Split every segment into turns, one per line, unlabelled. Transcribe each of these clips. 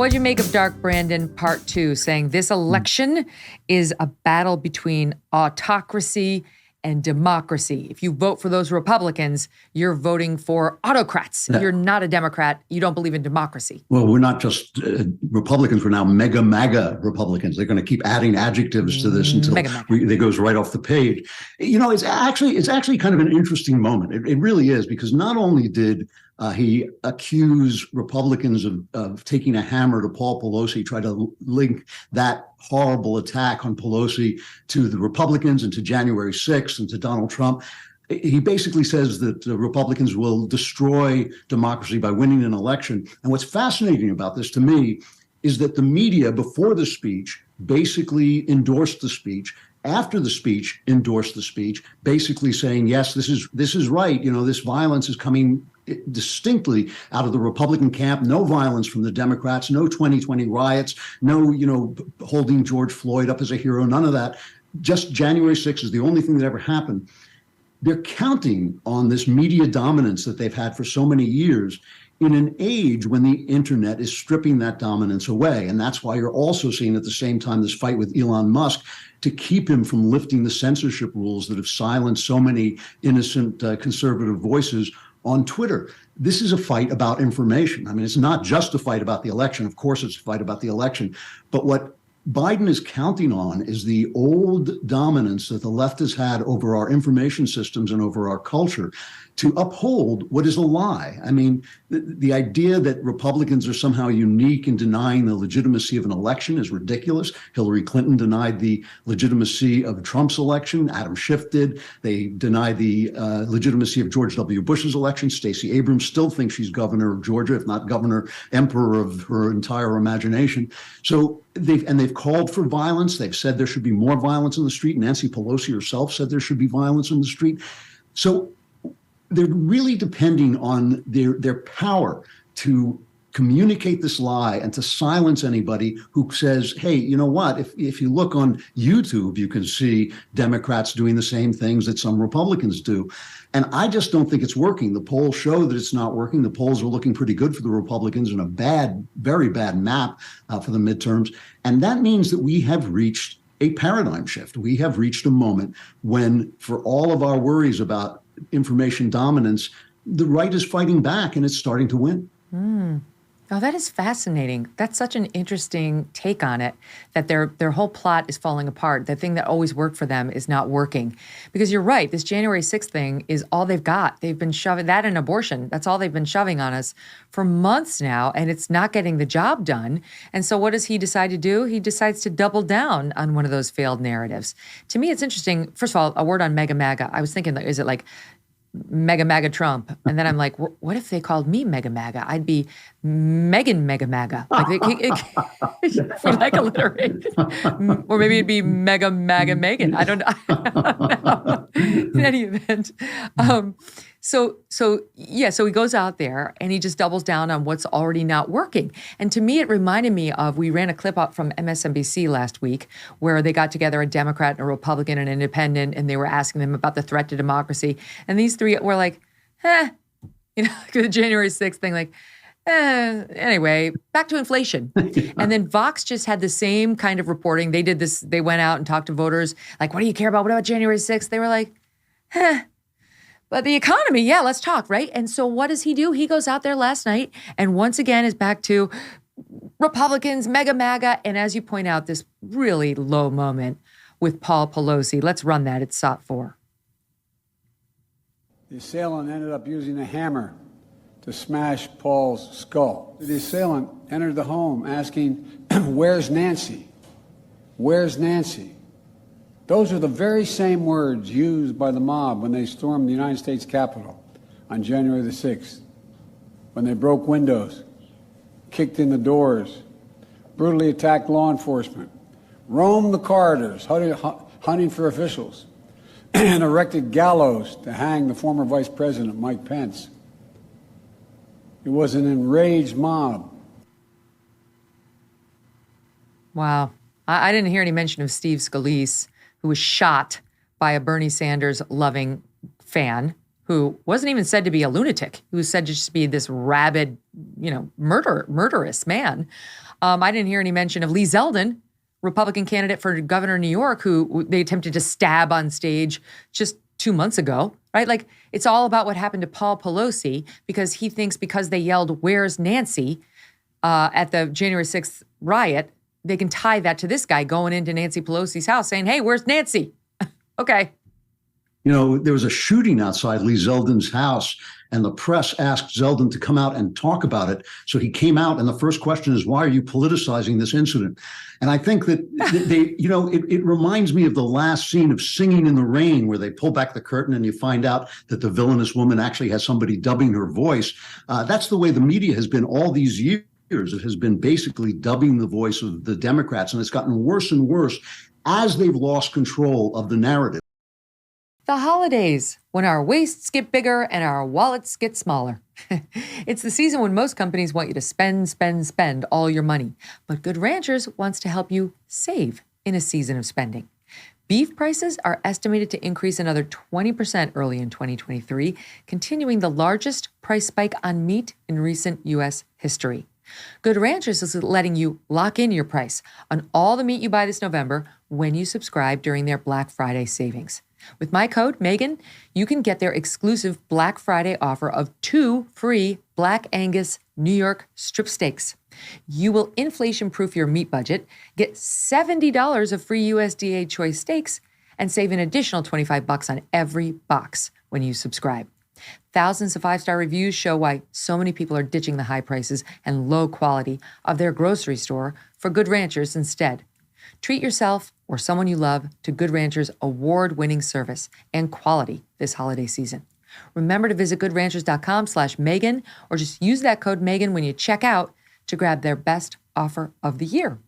What'd you make of Dark Brandon Part 2 saying this election is a battle between autocracy and democracy? If you vote for those Republicans, you're voting for autocrats. Yeah. You're not a Democrat. You don't believe in democracy.
Well, we're not just Republicans. We're now mega MAGA Republicans. They're going to keep adding adjectives to this until it goes right off the page. You know, it's actually kind of an interesting moment. It really is, because not only did he accused Republicans of taking a hammer to Paul Pelosi, try to link that horrible attack on Pelosi to the Republicans and to January 6th and to Donald Trump. He basically says that Republicans will destroy democracy by winning an election. And what's fascinating about this to me is that the media before the speech basically endorsed the speech. After the speech, endorsed the speech, basically saying, yes, this is right. You know, this violence is coming distinctly out of the Republican camp. No violence from the Democrats, no 2020 riots, no, holding George Floyd up as a hero, none of that. Just January 6th is the only thing that ever happened. They're counting on this media dominance that they've had for so many years in an age when the internet is stripping that dominance away. And that's why you're also seeing at the same time this fight with Elon Musk to keep him from lifting the censorship rules that have silenced so many innocent conservative voices on Twitter. This is a fight about information. I mean, it's not just a fight about the election. Of course, it's a fight about the election. But what Biden is counting on is the old dominance that the left has had over our information systems and over our culture to uphold what is a lie. I mean, the idea that Republicans are somehow unique in denying the legitimacy of an election is ridiculous. Hillary Clinton denied the legitimacy of Trump's election. Adam Schiff did. They denied the legitimacy of George W. Bush's election. Stacey Abrams still thinks she's governor of Georgia, if not governor, emperor of her entire imagination. So they've called for violence. They've said there should be more violence in the street. Nancy Pelosi herself said there should be violence in the street. So they're really depending on their power to communicate this lie and to silence anybody who says, hey, you know what, if you look on YouTube, you can see Democrats doing the same things that some Republicans do. And I just don't think it's working. The polls show that it's not working. The polls are looking pretty good for the Republicans and a bad, very bad map for the midterms. And that means that we have reached a paradigm shift. We have reached a moment when, for all of our worries about information dominance, the right is fighting back and it's starting to win.
Oh, that is fascinating. That's such an interesting take on it, that their whole plot is falling apart. The thing that always worked for them is not working. Because you're right, this January 6th thing is all they've got. They've been shoving that and abortion. That's all they've been shoving on us for months now, and it's not getting the job done. And so what does he decide to do? He decides to double down on one of those failed narratives. To me, it's interesting. First of all, a word on mega MAGA. I was thinking, is it like mega MAGA Trump? And then I'm like, what if they called me mega MAGA? I'd be Megyn mega MAGA. For like alliteration. Or maybe it'd be mega MAGA Megyn. I don't know. In any event. So he goes out there and he just doubles down on what's already not working. And to me, it reminded me of, we ran a clip up from MSNBC last week where they got together a Democrat and a Republican and an independent, and they were asking them about the threat to democracy. And these three were like, the January 6th thing, like, anyway, back to inflation. And then Vox just had the same kind of reporting. They did this, they went out and talked to voters, like, what do you care about? What about January 6th? They were like, but the economy, yeah, let's talk, right? And so what does he do? He goes out there last night and once again is back to Republicans, mega MAGA. And as you point out, this really low moment with Paul Pelosi. Let's run that. It's SOT 4.
The assailant ended up using a hammer to smash Paul's skull. The assailant entered the home asking, where's Nancy? Where's Nancy? Those are the very same words used by the mob when they stormed the United States Capitol on January the 6th, when they broke windows, kicked in the doors, brutally attacked law enforcement, roamed the corridors, hunting for officials, and erected gallows to hang the former Vice President, Mike Pence. It was an enraged mob.
Wow. I didn't hear any mention of Steve Scalise, who was shot by a Bernie Sanders loving fan who wasn't even said to be a lunatic, who was said to just be this rabid, murderous man. I didn't hear any mention of Lee Zeldin, Republican candidate for governor of New York, who they attempted to stab on stage just 2 months ago, right? Like, it's all about what happened to Paul Pelosi because he thinks because they yelled, "Where's Nancy?" At the January 6th riot, they can tie that to this guy going into Nancy Pelosi's house saying, "Hey, where's Nancy?" Okay.
You know, there was a shooting outside Lee Zeldin's house, and the press asked Zeldin to come out and talk about it. So he came out, and the first question is, why are you politicizing this incident? And I think that it reminds me of the last scene of Singing in the Rain, where they pull back the curtain and you find out that the villainous woman actually has somebody dubbing her voice. That's the way the media has been all these years. It has been basically dubbing the voice of the Democrats, and it's gotten worse and worse as they've lost control of the narrative.
The holidays, when our waists get bigger and our wallets get smaller. It's the season when most companies want you to spend all your money. But Good Ranchers wants to help you save in a season of spending. Beef prices are estimated to increase another 20% early in 2023, continuing the largest price spike on meat in recent U.S. history. Good Ranchers is letting you lock in your price on all the meat you buy this November when you subscribe during their Black Friday savings. With my code, Megyn, you can get their exclusive Black Friday offer of 2 free Black Angus New York strip steaks. You will inflation-proof your meat budget, get $70 of free USDA choice steaks, and save an additional $25 on every box when you subscribe. Thousands of 5-star reviews show why so many people are ditching the high prices and low quality of their grocery store for Good Ranchers instead. Treat yourself or someone you love to Good Ranchers' award-winning service and quality this holiday season. Remember to visit goodranchers.com/Megyn or just use that code Megyn when you check out to grab their best offer of the year.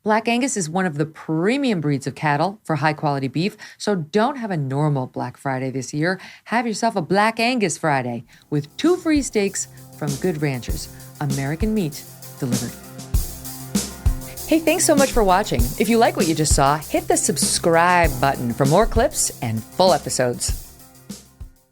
Black Angus is one of the premium breeds of cattle for high-quality beef, so don't have a normal Black Friday this year. Have yourself a Black Angus Friday with 2 free steaks from Good Ranchers. American meat delivered. Hey, thanks so much for watching. If you like what you just saw, hit the subscribe button for more clips and full episodes.